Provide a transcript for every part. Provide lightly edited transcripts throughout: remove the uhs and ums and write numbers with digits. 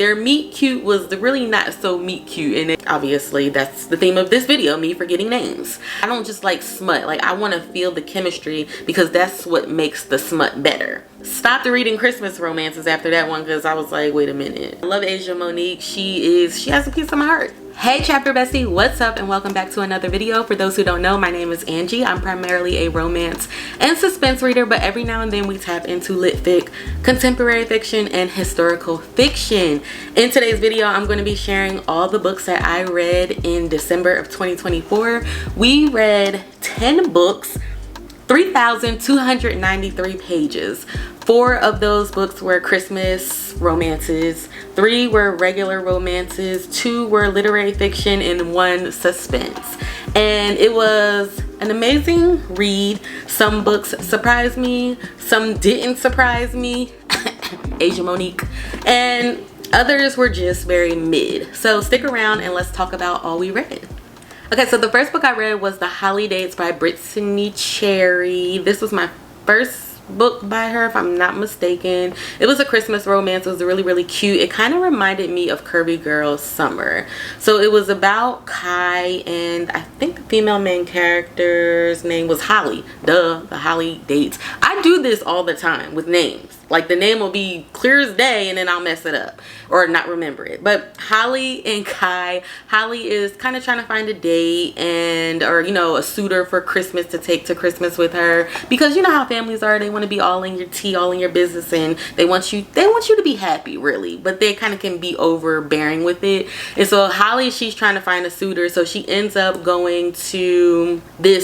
their meet cute was really not so meet cute. And obviously that's the theme of this video, me forgetting names. I don't just like smut, like I want to feel the chemistry because that's what makes the smut better. Stopped reading Christmas romances after that one because I was like, wait a minute. I love Asia Monique. She has a piece of my heart. Hey chapter bestie, what's up and welcome back to another video. For those who don't know, my name is Angie. I'm primarily a romance and suspense reader, but every now and then we tap into lit fic, contemporary fiction, and historical fiction. In today's video, I'm going to be sharing all the books that I read in December of 2024. We read 10 books, 3,293 pages. 4 of those books were Christmas romances, 3 were regular romances, 2 were literary fiction, and 1 suspense. And it was an amazing read. Some books surprised me, some didn't surprise me, Asia Monique, and others were just very mid. So stick around and let's talk about all we read. Okay, so the first book I read was The Holly Dates by Brittany Cherry. This was my first book by her, if I'm not mistaken. It was a Christmas romance. It was really cute. It kind of reminded me of Curvy Girl Summer. So it was about Kai, and I think the female main character's name was Holly. Duh, The Holly Dates. I do this all the time with names. Like the name will be clear as day and then I'll mess it up or not remember it. But Holly and Kai, Holly is kind of trying to find a date or you know, a suitor for Christmas to take to Christmas with her, because you know how families are. They want to be all in your tea, all in your business, and they want you to be happy, really, but they kind of can be overbearing with it. And so Holly, she's trying to find a suitor, so she ends up going to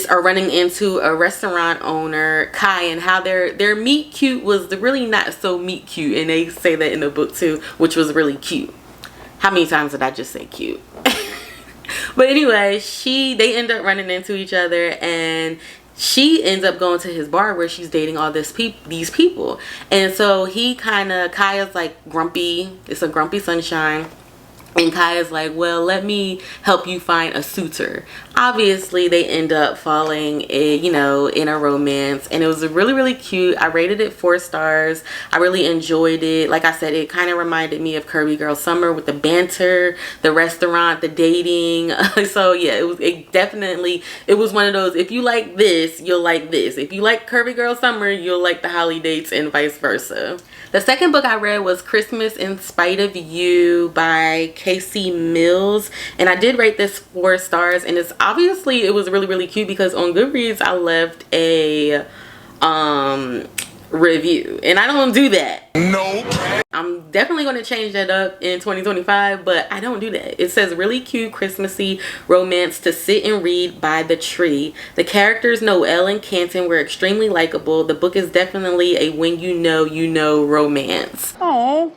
running into a restaurant owner, Kai, and how their meet cute was really not so meet cute, and they say that in the book too, which was really cute. How many times did I just say cute? But anyway, they end up running into each other, and she ends up going to his bar where she's dating all these people. And so Kai is like grumpy. It's a grumpy sunshine. And Kai is like, well, let me help you find a suitor. Obviously, they end up falling in a romance. And it was really cute. I rated it 4 stars. I really enjoyed it. Like I said, it kind of reminded me of Curvy Girl Summer with the banter, the restaurant, the dating. So yeah, it was one of those, if you like this, you'll like this. If you like Curvy Girl Summer, you'll like The Holly Dates, and vice versa. The second book I read was Christmas in Spite of You by Casey Mills, and I did rate this 4 stars, and it was really cute because on Goodreads I left a review, and I don't do that. Nope. I'm definitely going to change that up in 2025, but I don't do that. It says really cute Christmassy romance to sit and read by the tree. The characters Noelle and Canton were extremely likable. The book is definitely a when you know romance. Oh.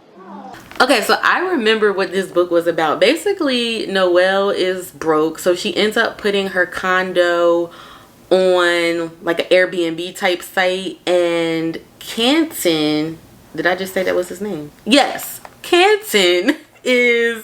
Okay, so I remember what this book was about. Basically, Noelle is broke, so she ends up putting her condo on like an Airbnb type site, and Canton, did I just say that was his name? Yes, Canton he's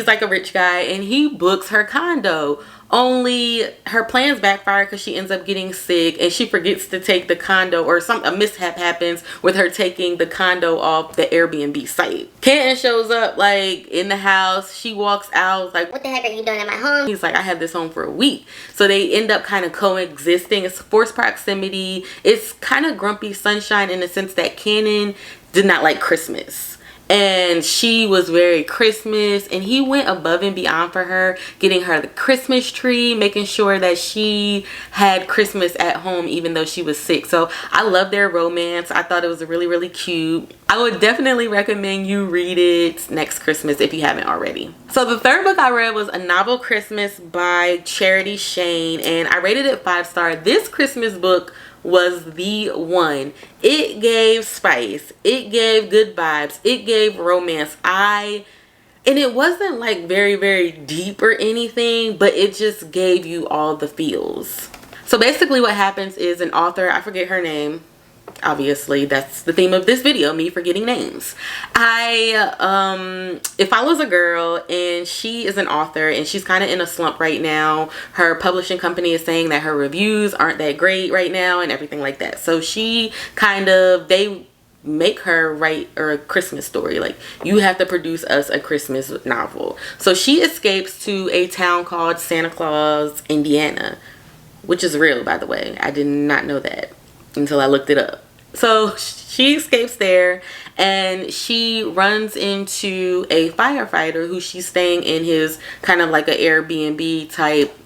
like a rich guy, and he books her condo. Only her plans backfire because she ends up getting sick, and she forgets to take the condo, or a mishap happens with her taking the condo off the Airbnb site. Canton shows up like in the house. She walks out like, what the heck are you doing at my home? He's like, I had this home for a week. So they end up kind of coexisting. It's forced proximity. It's kind of grumpy sunshine in the sense that Canton did not like Christmas. And she was very Christmas, and he went above and beyond for her, getting her the Christmas tree, making sure that she had Christmas at home even though she was sick. So I love their romance. I thought it was really cute. I would definitely recommend you read it next Christmas if you haven't already. So the third book I read was A Novel Christmas by Charity Shane, and I rated it 5 stars. This Christmas book was the one. It gave spice, it gave good vibes, it gave romance. And it wasn't like very deep or anything, but it just gave you all the feels. So basically what happens is an author, I forget her name, obviously that's the theme of this video, me forgetting names. It follows a girl, and she is an author, and she's kind of in a slump right now. Her publishing company is saying that her reviews aren't that great right now and everything like that. So she make her write a Christmas story. Like, you have to produce us a Christmas novel. So she escapes to a town called Santa Claus, Indiana, which is real, by the way. I did not know that until I looked it up. So she escapes there, and she runs into a firefighter who she's staying in his kind of like an Airbnb type,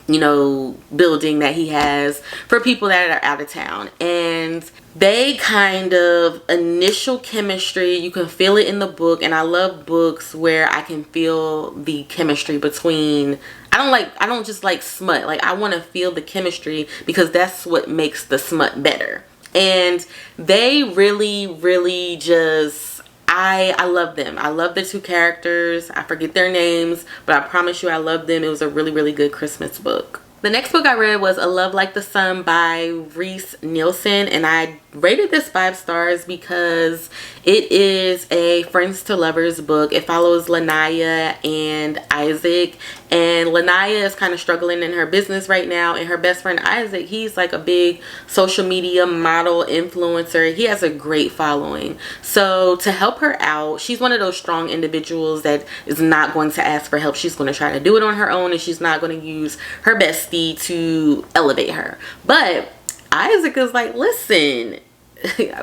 you know, building that he has for people that are out of town. And they kind of initial chemistry, you can feel it in the book. And I love books where I can feel the chemistry between, I don't just like smut. Like, I want to feel the chemistry, because that's what makes the smut better. And they really just, I love them. I love the two characters. I forget their names, but I promise you I love them. It was a really good Christmas book. The next book I read was A Love Like the Sun by Reese Nielsen, and I rated this 5 stars because it is a friends to lovers book. It follows Lanaya and Isaac, and Lanaya is kind of struggling in her business right now, and her best friend Isaac, he's like a big social media model influencer. He has a great following. So to help her out, she's one of those strong individuals that is not going to ask for help. She's going to try to do it on her own, and she's not going to use her bestie to elevate her. But Isaac is like, listen,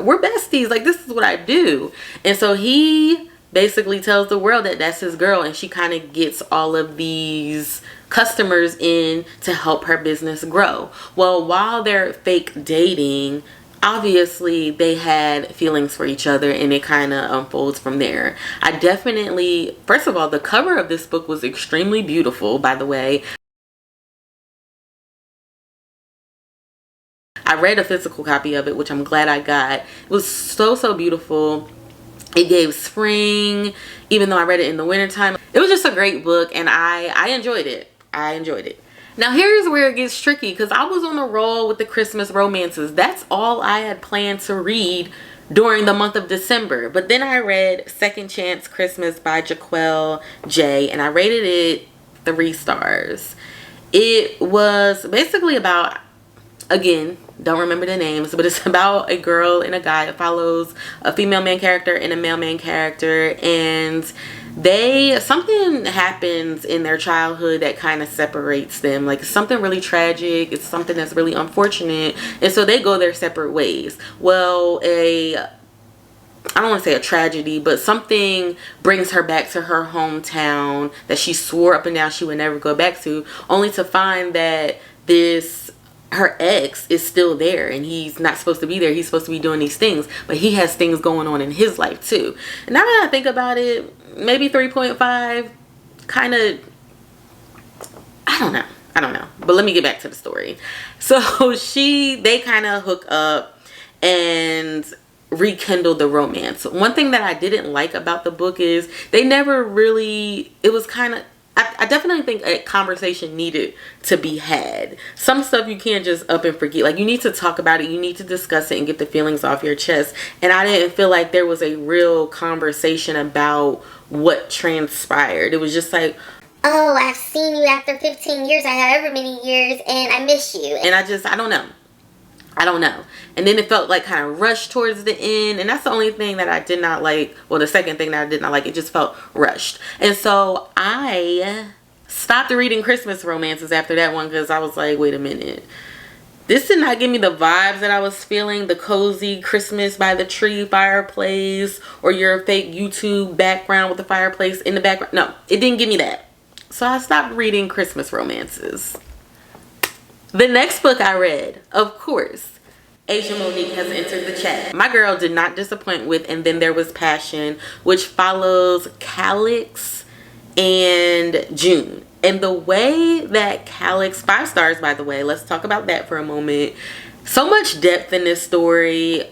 we're besties, like, this is what I do. And so he basically tells the world that that's his girl, and she kind of gets all of these customers in to help her business grow. Well, while they're fake dating, obviously they had feelings for each other, and it kind of unfolds from there. I definitely, first of all, the cover of this book was extremely beautiful, by the way. I read a physical copy of it, which I'm glad I got. It was so beautiful. It gave spring, even though I read it in the wintertime. It was just a great book, and I enjoyed it. I enjoyed it. Now here's where it gets tricky, because I was on a roll with the Christmas romances. That's all I had planned to read during the month of December. But then I read Second Chance Christmas by Jaquel J, and I rated it 3 stars. It was basically about, again, don't remember the names, but it's about a girl and a guy. It follows a female main character and a male main character, and something happens in their childhood that kind of separates them. Like, something really tragic, it's something that's really unfortunate, and so they go their separate ways. Well, I don't want to say a tragedy, but something brings her back to her hometown that she swore up and down she would never go back to, only to find that her ex is still there, and he's not supposed to be there. He's supposed to be doing these things, but he has things going on in his life too. And now that I think about it, maybe 3.5, kind of, I don't know. But let me get back to the story. So they kind of hook up and rekindle the romance. One thing that I didn't like about the book is they never really, it was kind of, I definitely think a conversation needed to be had. Some stuff you can't just up and forget. Like, you need to talk about it. You need to discuss it and get the feelings off your chest. And I didn't feel like there was a real conversation about what transpired. It was just like, oh, I've seen you after 15 years, however many years, and I miss you. And I don't know. And then it felt like kind of rushed towards the end, and that's the only thing that I did not like. Well, the second thing that I did not like, it just felt rushed. And so I stopped reading Christmas romances after that one, because I was like, wait a minute, this did not give me the vibes that I was feeling, the cozy Christmas by the tree fireplace, or your fake YouTube background with the fireplace in the background. No, it didn't give me that. So I stopped reading Christmas romances. The next book I read, of course, Asia Monique has entered the chat. My girl did not disappoint with And Then There Was Passion, which follows Calix and June. And the way that Calix, 5 stars by the way, let's talk about that for a moment. So much depth in this story.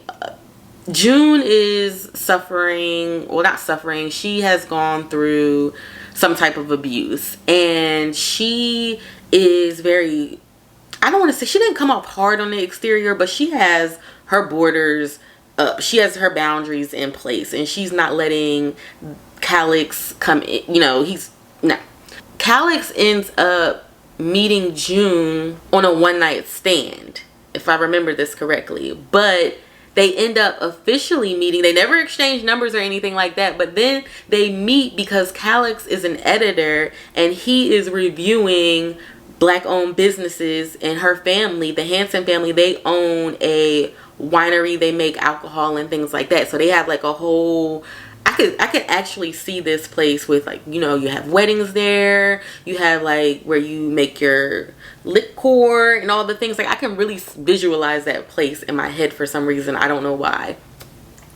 June is suffering, well, not suffering, she has gone through some type of abuse, and she is very, I don't want to say, she didn't come off hard on the exterior, but she has her borders up. She has her boundaries in place, and she's not letting Calix come in. You know, Calix ends up meeting June on a one-night stand, if I remember this correctly. But they end up officially meeting. They never exchange numbers or anything like that, but then they meet because Calix is an editor and he is reviewing Black-owned businesses, and her family, the Hanson family, they own a winery. They make alcohol and things like that. So they have like a whole, I could actually see this place with, like, you know, you have weddings there, you have like where you make your liquor and all the things. Like, I can really visualize that place in my head for some reason. I don't know why.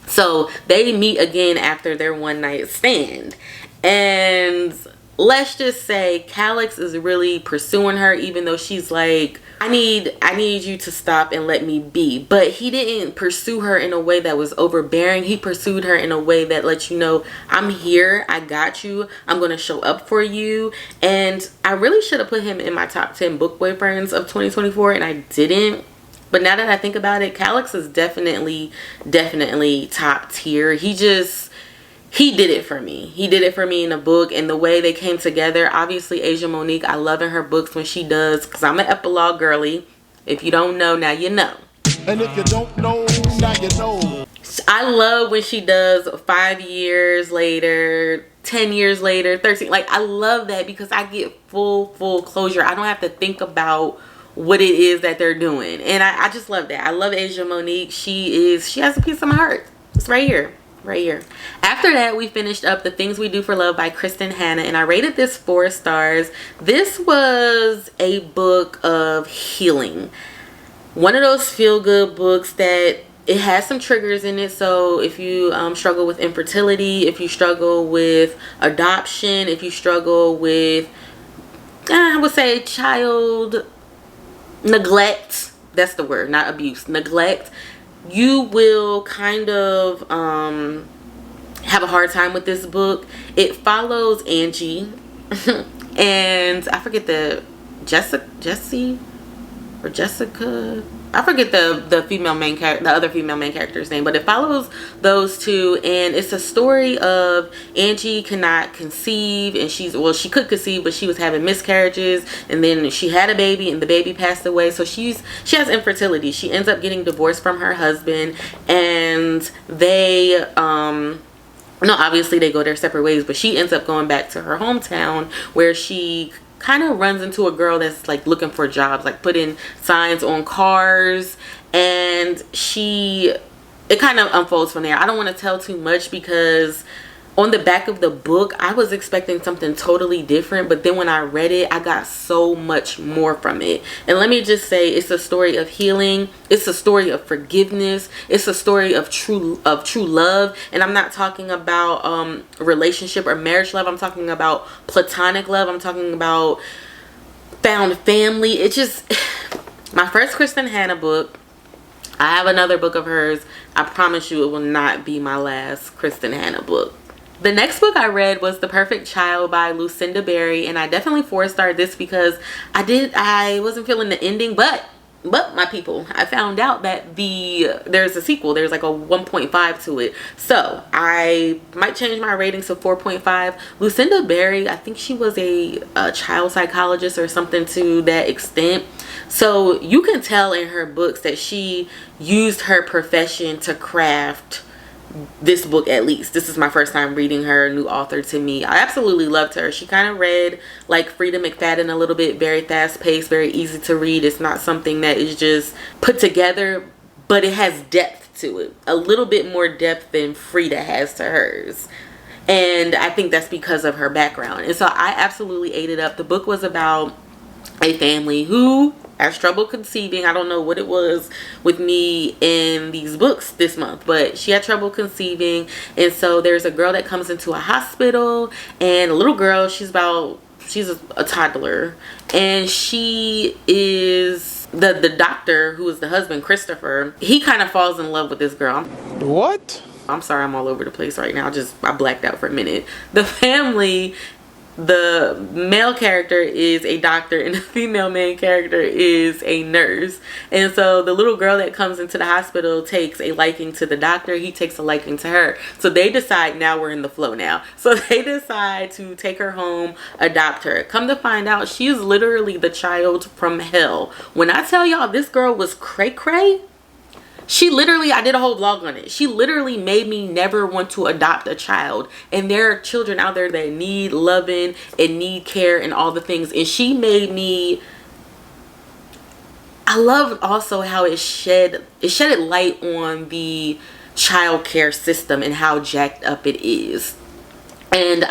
So they meet again after their one night stand, and let's just say Calix is really pursuing her, even though she's like, I need you to stop and let me be. But he didn't pursue her in a way that was overbearing. He pursued her in a way that lets you know, I'm here, I got you, I'm gonna show up for you. And I really should have put him in my top 10 book boyfriends of 2024, and I didn't. But now that I think about it, Calix is definitely top tier. He did it for me. He did it for me in the book, and the way they came together. Obviously, Asia Monique, I love in her books when she does, because I'm an epilogue girly. If you don't know, now you know. And if you don't know, now you know. I love when she does 5 years later, 10 years later, 13. Like, I love that because I get full closure. I don't have to think about what it is that they're doing. And I just love that. I love Asia Monique. She has a piece of my heart. It's right here. Right here. After that, we finished up The Things We Do for Love by Kristen Hanna, and I rated this 4 stars. This was a book of healing. One of those feel-good books that it has some triggers in it. So if you struggle with infertility, if you struggle with adoption, if you struggle with, I would say, child neglect, that's the word, not abuse, neglect, you will kind of have a hard time with this book. It follows Angie and I forget the Jessica. I forget the female main character, the other female main character's name, but it follows those two, and it's a story of Angie cannot conceive, and she could conceive, but she was having miscarriages, and then she had a baby, and the baby passed away. So she has infertility. She ends up getting divorced from her husband, and they obviously they go their separate ways, but she ends up going back to her hometown where she kind of runs into a girl that's like looking for jobs, like putting signs on cars, and it kind of unfolds from there. I don't want to tell too much because on the back of the book I was expecting something totally different, but then when I read it I got so much more from it. And let me just say, it's a story of healing, it's a story of forgiveness, it's a story of true love. And I'm not talking about relationship or marriage love, I'm talking about platonic love, I'm talking about found family. It's just my first Kristen Hanna book. I have another book of hers. I promise you it will not be my last Kristen Hanna book. The next book I read was The Perfect Child by Lucinda Berry, and I definitely 4-starred this because I wasn't feeling the ending, but my people, I found out that there's a sequel. There's like a 1.5 to it, so I might change my rating to 4.5. Lucinda Berry, I think she was a child psychologist or something to that extent. So you can tell in her books that she used her profession to craft this book. At least this is my first time reading her, new author to me. I absolutely loved her. She kind of read like Frida McFadden a little bit, very fast paced, very easy to read. It's not something that is just put together, but it has depth to it, a little bit more depth than Frida has to hers. And I think that's because of her background. And so I absolutely ate it up. The book was about a family who has trouble conceiving. I don't know what it was with me in these books this month, but she had trouble conceiving. And so there's a girl that comes into a hospital, and a little girl, she's a toddler, and she is the doctor who is the husband, Christopher. He kind of falls in love with this girl. What? I'm sorry, I'm all over the place right now. I blacked out for a minute. The family, the male character is a doctor and the female main character is a nurse. And so the little girl that comes into the hospital takes a liking to the doctor. He takes a liking to her. So they decide, now we're in the flow now. So they decide to take her home, adopt her. Come to find out, she is literally the child from hell. When I tell y'all this girl was cray cray, She literally, I did a whole vlog on it. She literally made me never want to adopt a child. And there are children out there that need loving and need care and all the things. And she made me, I love also how it shedded light on the child care system and how jacked up it is. And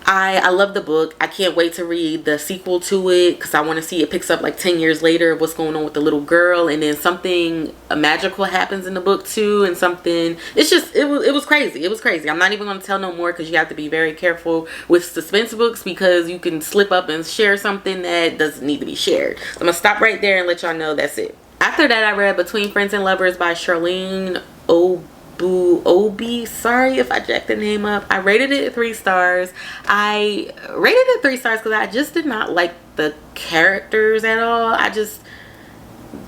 I love the book. I can't wait to read the sequel to it because I want to see it picks up like 10 years later what's going on with the little girl, and then something magical happens in the book too, and something, it's just, it was crazy. It was crazy. I'm not even going to tell no more because you have to be very careful with suspense books because you can slip up and share something that doesn't need to be shared. So I'm going to stop right there and let y'all know that's it. After that, I read Between Friends and Lovers by Charlene Obi. Sorry if I jacked the name up. I rated it 3 stars. I rated it 3 stars because I just did not like the characters at all.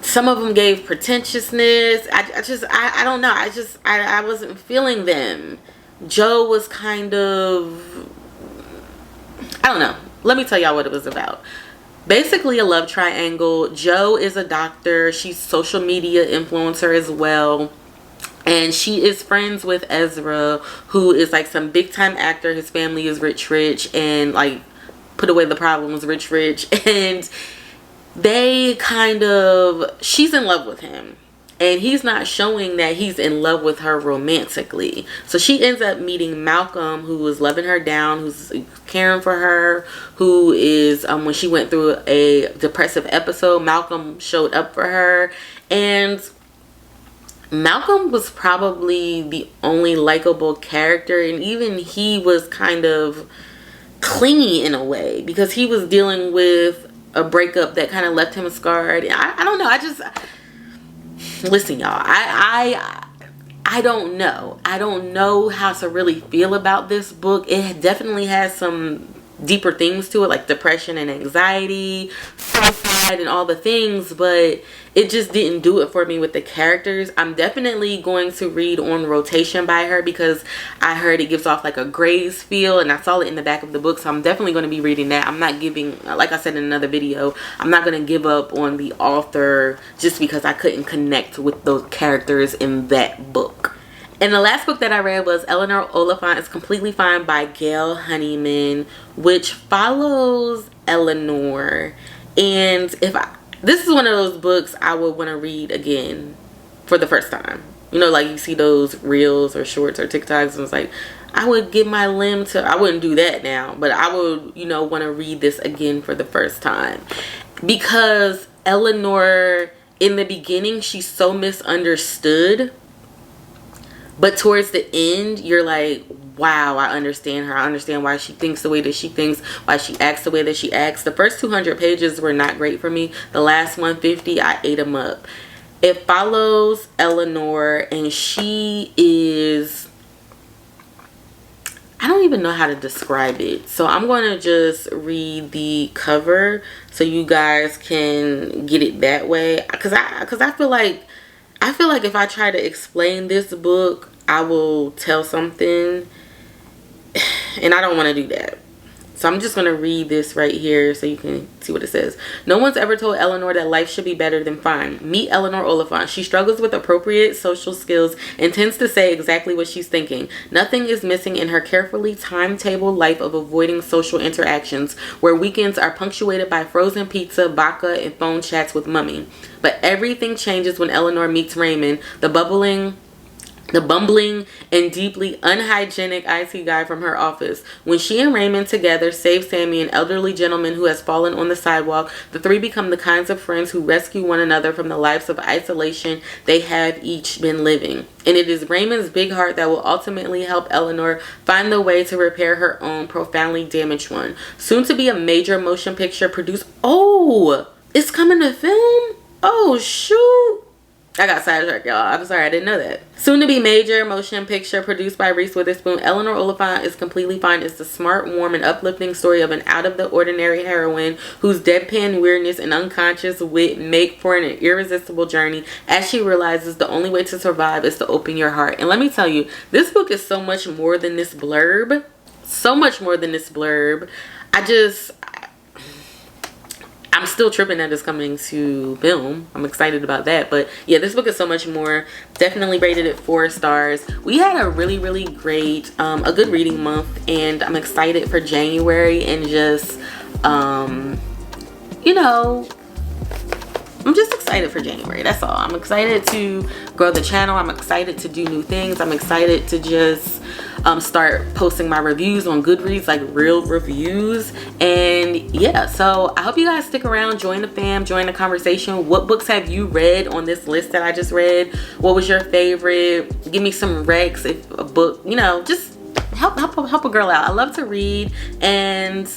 Some of them gave pretentiousness. I don't know. I wasn't feeling them. Joe was kind of, I don't know. Let me tell y'all what it was about. Basically a love triangle. Joe is a doctor. She's social media influencer as well. And she is friends with Ezra, who is like some big time actor. His family is rich, and like put away the problems, rich. And they kind of, she's in love with him. And he's not showing that he's in love with her romantically. So she ends up meeting Malcolm, who is loving her down, who's caring for her, who is, when she went through a depressive episode, Malcolm showed up for her. And Malcolm was probably the only likable character, and even he was kind of clingy in a way because he was dealing with a breakup that kind of left him scarred. I don't know. Listen, y'all, I don't know. I don't know how to really feel about this book. It definitely has some deeper things to it, like depression and anxiety, suicide and all the things, but it just didn't do it for me with the characters. I'm definitely going to read On Rotation by her because I heard it gives off like a Grays feel, and I saw it in the back of the book, so I'm definitely going to be reading that. I'm not giving, like I said in another video, I'm not going to give up on the author just because I couldn't connect with those characters in that book. And the last book that I read was Eleanor Oliphant is Completely Fine by Gail Honeyman, which follows Eleanor. And this is one of those books I would want to read again for the first time. You know, like you see those reels or shorts or TikToks, and it's like, I would give my limb to, I wouldn't do that now, but I would, you know, want to read this again for the first time. Because Eleanor, in the beginning, she's so misunderstood. But towards the end, you're like, wow, I understand her. I understand why she thinks the way that she thinks, why she acts the way that she acts. The first 200 pages were not great for me. The last 150, I ate them up. It follows Eleanor, and she is, I don't even know how to describe it. So I'm going to just read the cover so you guys can get it that way. Because I feel like if I try to explain this book, I will tell something, and I don't want to do that. So I'm just going to read this right here so you can see what it says. No one's ever told Eleanor that life should be better than fine. Meet Eleanor Oliphant. She struggles with appropriate social skills and tends to say exactly what she's thinking. Nothing is missing in her carefully timetabled life of avoiding social interactions, where weekends are punctuated by frozen pizza, vodka, and phone chats with Mummy. But everything changes when Eleanor meets Raymond, the bumbling and deeply unhygienic IT guy from her office. When she and Raymond together save Sammy, an elderly gentleman who has fallen on the sidewalk, the three become the kinds of friends who rescue one another from the lives of isolation they have each been living. And it is Raymond's big heart that will ultimately help Eleanor find the way to repair her own profoundly damaged one. Soon to be a major motion picture produced. Oh, it's coming to film? Oh, shoot. I got sidetracked, y'all. I'm sorry, I didn't know that. Soon to be major motion picture produced by Reese Witherspoon, Eleanor Oliphant is Completely Fine is the smart, warm, and uplifting story of an out-of-the-ordinary heroine whose deadpan weirdness and unconscious wit make for an irresistible journey as she realizes the only way to survive is to open your heart. And let me tell you, this book is so much more than this blurb. So much more than this blurb. I I'm still tripping that it's coming to film. I'm excited about that. But yeah, this book is so much more. Definitely rated it 4 stars. We had a really great, a good reading month, and I'm excited for January, and just, you know, I'm just excited for January. That's all. I'm excited to grow the channel. I'm excited to do new things. I'm excited to just start posting my reviews on Goodreads, like real reviews. And yeah, so I hope you guys stick around, join the fam, join the conversation. What books have you read on this list that I just read? What was your favorite? Give me some recs if a book, you know, just help a girl out. I love to read, and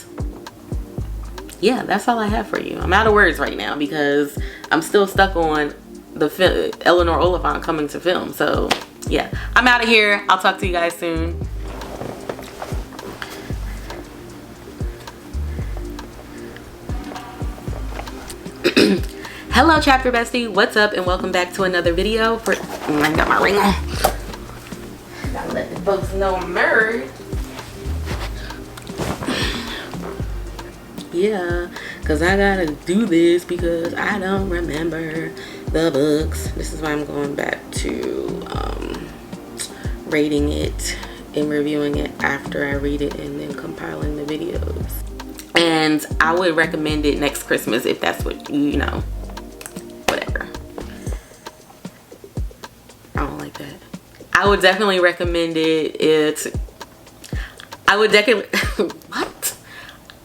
yeah, that's all I have for you. I'm out of words right now because I'm still stuck on the Eleanor Oliphant coming to film. So yeah, I'm out of here. I'll talk to you guys soon. Hello chapter bestie, what's up, and welcome back to another video. I got my ring on. Gotta let the folks know I'm married. Yeah, because I gotta do this because I don't remember the books. This is why I'm going back to rating it and reviewing it after I read it, and then compiling the videos. And I would recommend it next Christmas if that's what you know, whatever. I don't like that. I would definitely recommend it. I would definitely what?